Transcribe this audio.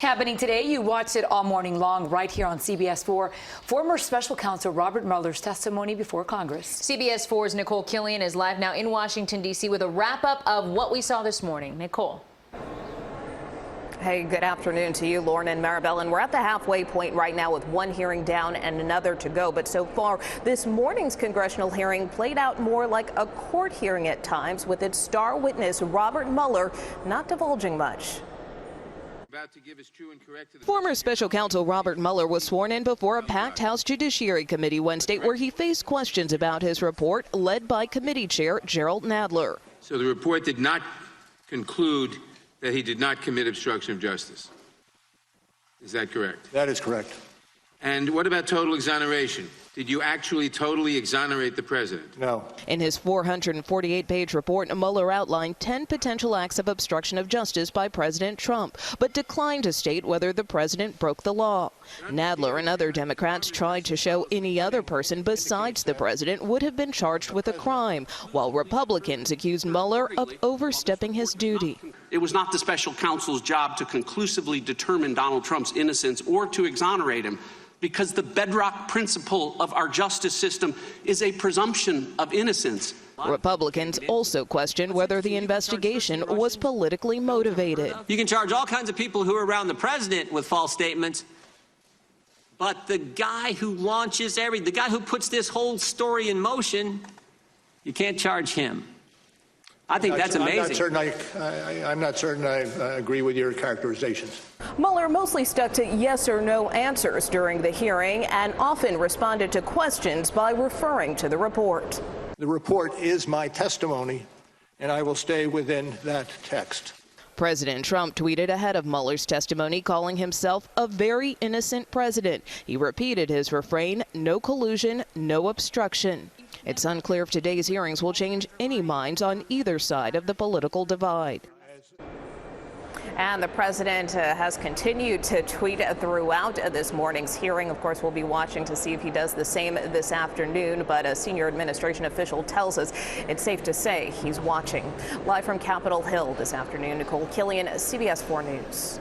Happening today, you watched it all morning long right here on CBS 4. Former special counsel Robert Mueller's testimony before Congress. CBS 4's Nicole Killian is live now in Washington, D.C. with a wrap-up of what we saw this morning. Nicole. Hey, good afternoon to you, Lauren and Maribel. And we're at the halfway point right now with one hearing down and another to go. But so far, this morning's congressional hearing played out more like a court hearing at times, with its star witness, Robert Mueller, not divulging much. Former special counsel Robert Mueller was sworn in before a packed House Judiciary Committee Wednesday, where he faced questions about his report, led by committee chair Jerrold Nadler. So the report did not conclude that he did not commit obstruction of justice. Is that correct? That is correct. And what about total exoneration? Did you actually totally exonerate the president? No. In his 448-page report, Mueller outlined 10 potential acts of obstruction of justice by President Trump, but declined to state whether the president broke the law. Nadler and other Democrats tried to show any other person besides the president would have been charged with a crime, while Republicans accused Mueller of overstepping his duty. It was not the special counsel's job to conclusively determine Donald Trump's innocence or to exonerate him, because the bedrock principle of our justice system is a presumption of innocence. Republicans also questioned whether the investigation was politically motivated. You can charge all kinds of people who are around the president with false statements, but the guy who launches the guy who puts this whole story in motion, you can't charge him. I think that's amazing. I'm not certain I agree with your characterizations. Mueller mostly stuck to yes or no answers during the hearing and often responded to questions by referring to the report. The report is my testimony, and I will stay within that text. President Trump tweeted ahead of Mueller's testimony, calling himself a very innocent president. He repeated his refrain, no collusion, no obstruction. It's unclear if today's hearings will change any minds on either side of the political divide. And the president has continued to tweet throughout this morning's hearing. Of course, we'll be watching to see if he does the same this afternoon, but a senior administration official tells us it's safe to say he's watching. Live from Capitol Hill this afternoon, Nicole Killian, CBS 4 News.